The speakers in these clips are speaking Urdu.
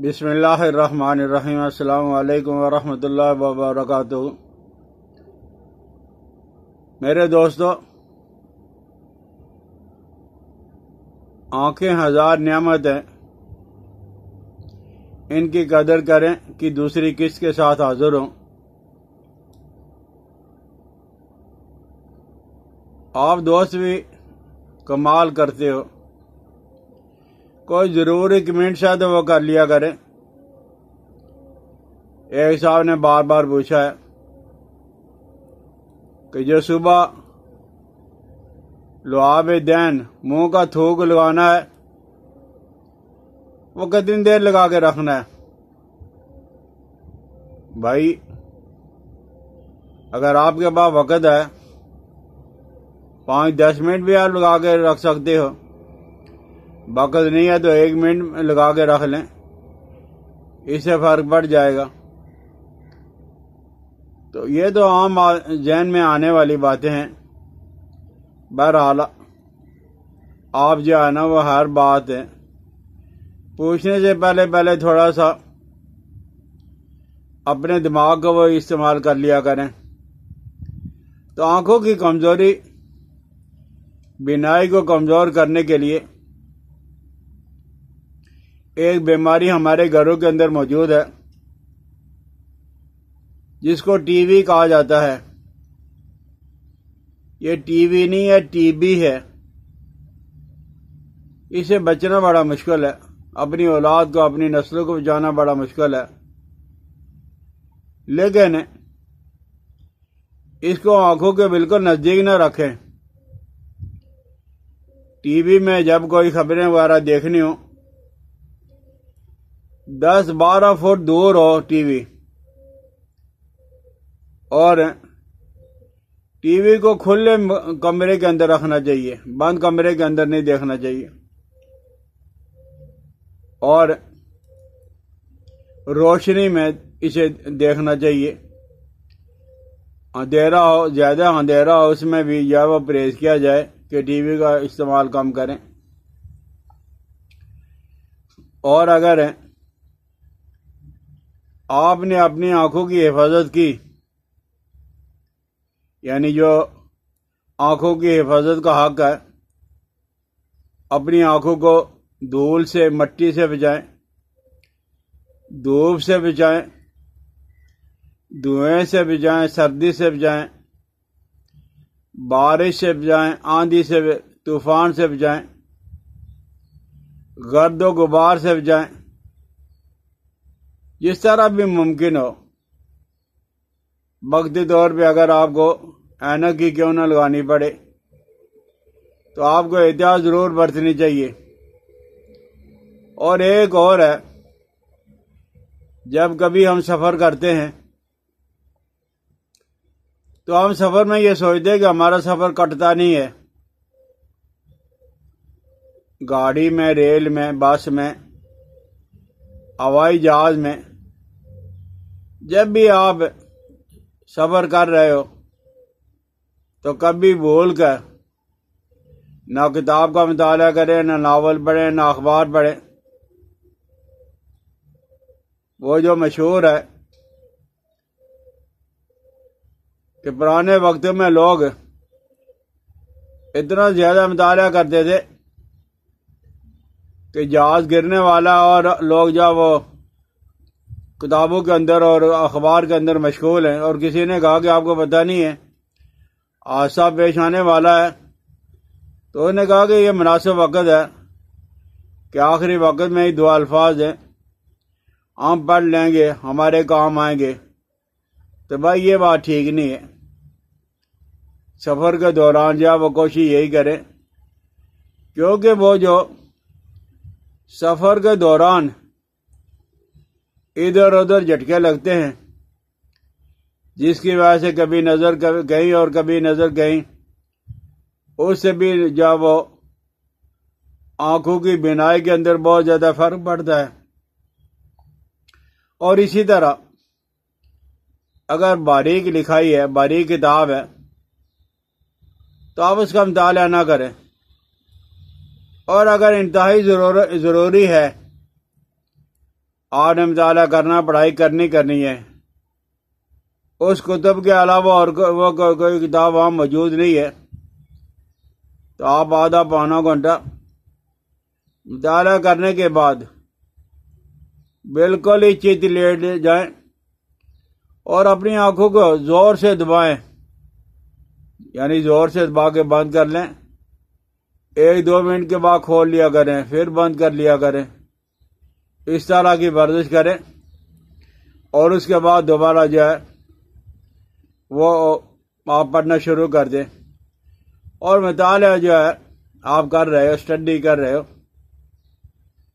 بسم اللہ الرحمن الرحیم۔ السلام علیکم ورحمۃ اللہ وبرکاتہ۔ میرے دوستو، آنکھیں ہزار نعمت ہیں، ان کی قدر کریں کہ دوسری کس کے ساتھ حاضر ہوں۔ آپ دوست بھی کمال کرتے ہو، کوئی ضروری کمنٹ ہے تو وہ کر لیا کریں۔ ایک صاحب نے بار بار پوچھا ہے کہ جو صبح لعاب دین منہ کا تھوک لگانا ہے وہ کتنی دیر لگا کے رکھنا ہے؟ بھائی، اگر آپ کے پاس وقت ہے 5-10 منٹ بھی آپ لگا کے رکھ سکتے ہو، وقت نہیں ہے تو 1 منٹ لگا کے رکھ لیں، اس سے فرق پڑ جائے گا۔ تو یہ تو عام ذہن میں آنے والی باتیں ہیں۔ بہرحال آپ جو ہے نا وہ ہر بات ہے پوچھنے سے پہلے تھوڑا سا اپنے دماغ کو وہ استعمال کر لیا کریں۔ تو آنکھوں کی کمزوری، بینائی کو کمزور کرنے کے لیے ایک بیماری ہمارے گھروں کے اندر موجود ہے جس کو ٹی وی کہا جاتا ہے۔ یہ ٹی وی نہیں ہے، ٹی بی ہے۔ اس سے بچنا بڑا مشکل ہے، اپنی اولاد کو، اپنی نسلوں کو بچانا بڑا مشکل ہے، لیکن اس کو آنکھوں کے بالکل نزدیک نہ رکھیں۔ ٹی وی میں جب کوئی خبریں وغیرہ دیکھنی ہو، 10-12 فٹ دور ہو ٹی وی، اور ٹی وی کو کھلے کمرے کے اندر رکھنا چاہیے، بند کمرے کے اندر نہیں دیکھنا چاہیے، اور روشنی میں اسے دیکھنا چاہیے۔ اندھیرا ہو، زیادہ اندھیرا ہو، اس میں بھی یا وہ پرہیز کیا جائے کہ ٹی وی کا استعمال کم کریں۔ اور اگر آپ نے اپنی آنکھوں کی حفاظت کی، یعنی جو آنکھوں کی حفاظت کا حق ہے، اپنی آنکھوں کو دھول سے، مٹی سے بچائیں، دھوپ سے بچائیں، دھوئیں سے بچائیں، سردی سے بچائیں، بارش سے بچائیں، آندھی سے، طوفان سے بچائیں، گرد و غبار سے بچائیں، جس طرح بھی ممکن ہو۔ وقتی طور پہ اگر آپ کو اینک ہی کیوں نہ لگانی پڑے تو آپ کو احتیاط ضرور برتنی چاہیے۔ اور ایک اور ہے، جب کبھی ہم سفر کرتے ہیں تو ہم سفر میں یہ سوچتے ہیں کہ ہمارا سفر کٹتا نہیں ہے۔ گاڑی میں، ریل میں، بس میں، ہوائی جہاز میں، جب بھی آپ سفر کر رہے ہو تو کبھی بھول کر نہ کتاب کا مطالعہ کریں، نہ ناول پڑھیں، نہ اخبار پڑھیں۔ وہ جو مشہور ہے کہ پرانے وقتوں میں لوگ اتنا زیادہ مطالعہ کرتے تھے کہ جہاز گرنے والا اور لوگ جو وہ کتابوں کے اندر اور اخبار کے اندر مشغول ہیں، اور کسی نے کہا کہ آپ کو پتہ نہیں ہے حادثہ پیش آنے والا ہے، تو انہوں نے کہا کہ یہ مناسب وقت ہے کہ آخری وقت میں ہی 2 الفاظ ہیں، ہم پڑھ لیں گے، ہمارے کام آئیں گے۔ تو بھائی یہ بات ٹھیک نہیں ہے۔ سفر کے دوران جو وہ کوشش یہی کریں، کیونکہ وہ جو سفر کے دوران ادھر ادھر جھٹکے لگتے ہیں، جس کی وجہ سے کبھی نظر کہیں اور کبھی نظر کہیں، اس سے بھی جو وہ آنکھوں کی بینائی کے اندر بہت زیادہ فرق پڑتا ہے۔ اور اسی طرح اگر باریک لکھائی ہے، باریک کتاب ہے، تو آپ اس کا مطالعہ نہ کریں۔ اور اگر انتہائی ضروری ہے آپ نے مطالعہ کرنا، پڑھائی کرنی ہے، اس کتب کے علاوہ اور کوئی کتاب وہاں موجود نہیں ہے، تو آپ آدھا پونا گھنٹہ مطالعہ کرنے کے بعد بالکل ہی چت لیٹ جائیں اور اپنی آنکھوں کو زور سے دبائیں، یعنی زور سے دبا کے بند کر لیں، 1-2 منٹ کے بعد کھول لیا کریں، پھر بند کر لیا کریں، اس طرح کی ورزش کریں، اور اس کے بعد دوبارہ جو ہے وہ آپ پڑھنا شروع کر دیں۔ اور مطالعہ جو ہے آپ کر رہے ہو، اسٹڈی کر رہے ہو،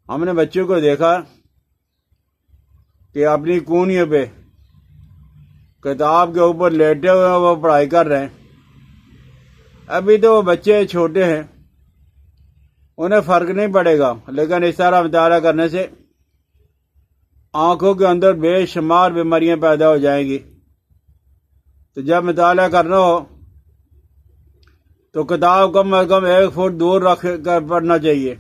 ہم نے بچوں کو دیکھا کہ اپنی کونیوں پہ کتاب کے اوپر لیٹے ہوئے ہیں، وہ پڑھائی کر رہے ہیں۔ ابھی تو وہ بچے چھوٹے ہیں، انہیں فرق نہیں پڑے گا، لیکن اس طرح مطالعہ کرنے سے آنکھوں کے اندر بے شمار بیماریاں پیدا ہو جائیں گی۔ تو جب مطالعہ کرنا ہو تو کتاب کم از کم 1 فٹ دور رکھ کر پڑھنا چاہیے،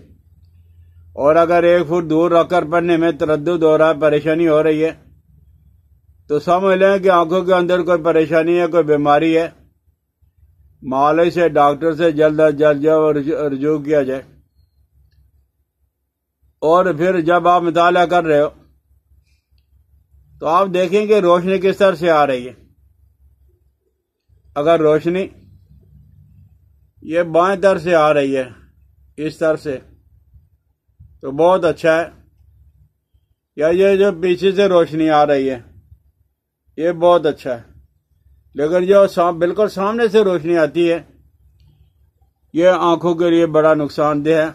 اور اگر 1 فٹ دور رکھ کر پڑھنے میں تردد ہو رہا ہے، پریشانی ہو رہی ہے، تو سمجھ لیں کہ آنکھوں کے اندر کوئی پریشانی ہے، کوئی بیماری ہے، معالج سے، ڈاکٹر سے جلد از جلد رجوع کیا جائے۔ اور پھر جب آپ مطالعہ کر رہے ہو تو آپ دیکھیں کہ روشنی کس طرح سے آ رہی ہے۔ اگر روشنی یہ بائیں طرف سے آ رہی ہے، اس طرف سے، تو بہت اچھا ہے، یا یہ جو پیچھے سے روشنی آ رہی ہے یہ بہت اچھا ہے، لیکن جو بالکل سامنے سے روشنی آتی ہے یہ آنکھوں کے لیے بڑا نقصان دہ ہے،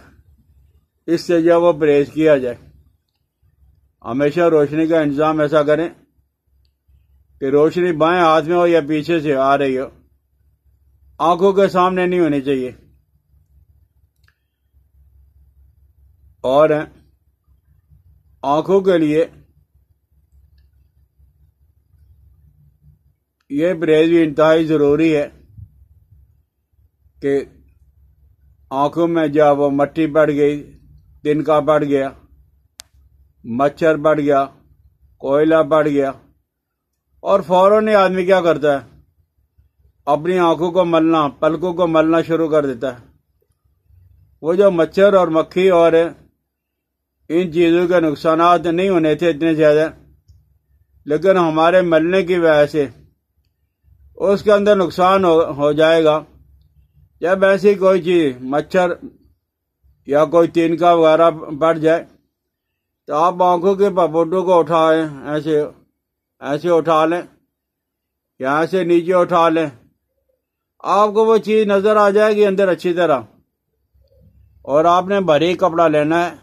اس سے جو وہ پرہیز کیا جائے۔ ہمیشہ روشنی کا انتظام ایسا کریں کہ روشنی بائیں ہاتھ میں ہو یا پیچھے سے آ رہی ہو، آنکھوں کے سامنے نہیں ہونی چاہیے۔ اور آنکھوں کے لیے یہ پرہیز بھی انتہائی ضروری ہے کہ آنکھوں میں جب وہ مٹی پڑ گئی، تنکا پڑ گیا، مچھر پڑ گیا، کوئلہ پڑ گیا، اور فوراً ہی آدمی کیا کرتا ہے، اپنی آنکھوں کو ملنا، پلکوں کو ملنا شروع کر دیتا ہے۔ وہ جو مچھر اور مکھی اور ان چیزوں کے نقصانات نہیں ہونے تھے اتنے زیادہ، لیکن ہمارے ملنے کی وجہ سے اس کے اندر نقصان ہو جائے گا۔ جب ایسی کوئی چیز، مچھر یا کوئی تنکا وغیرہ پڑ جائے تو آپ آنکھوں کے پپوٹوں کو اٹھائیں، ایسے اٹھا لیں، یا ایسے نیچے اٹھا لیں، آپ کو وہ چیز نظر آ جائے گی اندر اچھی طرح۔ اور آپ نے باریک کپڑا لینا ہے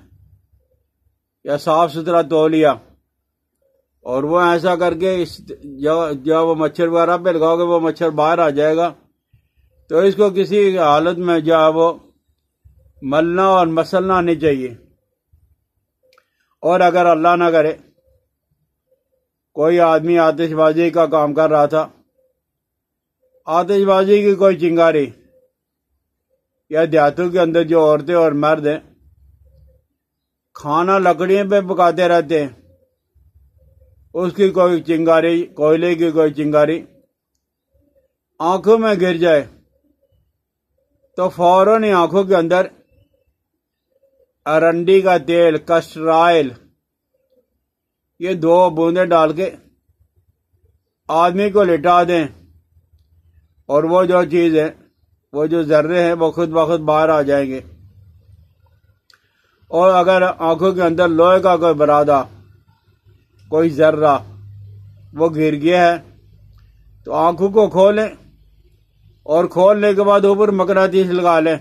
یا صاف ستھرا تولیہ، اور وہ ایسا کر کے جب وہ مچھر وغیرہ پہ لگاؤ گے وہ مچھر باہر آ جائے گا، تو اس کو کسی حالت میں جو ہے وہ ملنا اور مسلنا نہیں چاہیے۔ اور اگر اللہ نہ کرے کوئی آدمی آتش بازی کا کام کر رہا تھا، آتش بازی کی کوئی چنگاری، یا دیہاتوں کے اندر جو عورتیں اور مرد ہیں کھانا لکڑیوں پہ پکاتے رہتے ہیں، اس کی کوئی چنگاری، کوئلے کی کوئی چنگاری آنکھوں میں گر جائے تو فوراً ہی آنکھوں کے اندر ارنڈی کا تیل، کسٹر آئل، یہ 2 بوندیں ڈال کے آدمی کو لٹا دیں، اور وہ جو چیز ہے، وہ جو ذرے ہیں وہ خود بخود باہر آ جائیں گے۔ اور اگر آنکھوں کے اندر لوہے کا کوئی برادہ، کوئی ذرہ وہ گر گیا ہے تو آنکھوں کو کھولیں، اور کھولنے کے بعد اوپر مقناطیس لگا لیں،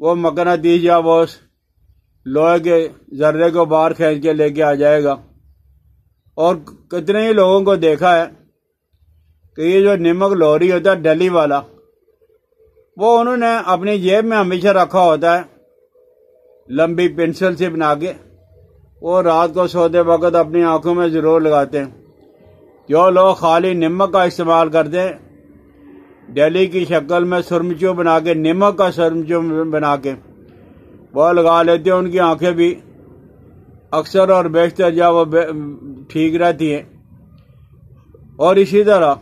وہ مقناطیس یا وہ لوہے کے ذرے کو باہر کھینچ کے لے کے آ جائے گا۔ اور کتنے ہی لوگوں کو دیکھا ہے کہ یہ جو نمک لوہری ہوتا ہے ڈلی والا، وہ انہوں نے اپنی جیب میں ہمیشہ رکھا ہوتا ہے، لمبی پنسل سے بنا کے، وہ رات کو سوتے وقت اپنی آنکھوں میں ضرور لگاتے ہیں۔ جو لوگ خالی نمک کا استعمال کرتے ہیں، ڈیلی کی شکل میں سرمچو بنا کے، نمک کا سرمچو بنا کے وہ لگا لیتے ہیں، ان کی آنکھیں بھی اکثر اور بیشتر جو وہ ٹھیک رہتی ہیں۔ اور اسی طرح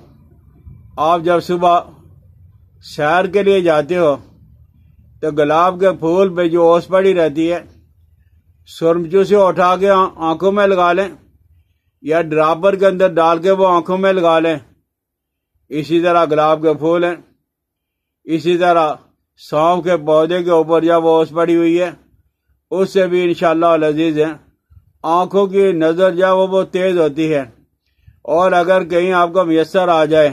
آپ جب صبح سیر کے لیے جاتے ہو تو گلاب کے پھول پہ جو اوس پڑی رہتی ہے سرمچو سے اٹھا کے آنکھوں میں لگا لیں یا ڈراپر کے اندر ڈال کے وہ آنکھوں میں لگا لیں۔ اسی طرح گلاب کے پھول ہیں، اسی طرح سونف کے پودے کے اوپر جب وہ اوس پڑی ہوئی ہے اس سے بھی انشاءاللہ العزیز ہے آنکھوں کی نظر جو وہ بہت تیز ہوتی ہے۔ اور اگر کہیں آپ کو میسر آ جائے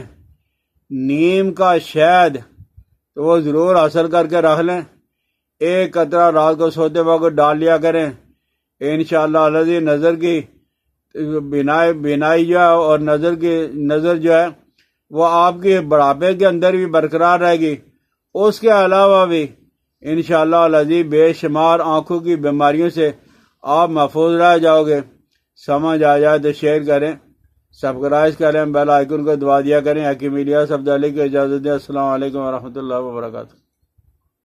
نیم کا شہد تو وہ ضرور حاصل کر کے رکھ لیں، ایک قطرہ رات کو سوتے وقت ڈال لیا کریں، انشاءاللہ العزیز نظر کی بینائی جو ہے اور نظر جو ہے وہ آپ کی بڑھاپے کے اندر بھی برقرار رہے گی۔ اس کے علاوہ بھی انشاءاللہ العزیز بے شمار آنکھوں کی بیماریوں سے آپ محفوظ رہ جاؤ گے۔ سمجھ آ جائے تو شیئر کریں، سبسکرائب کریں، بیل آئیکن کو دبا دیا کریں۔ حکیم الیاس عبداللہ کی اجازت دیں۔ السلام علیکم ورحمۃ اللہ وبرکاتہ۔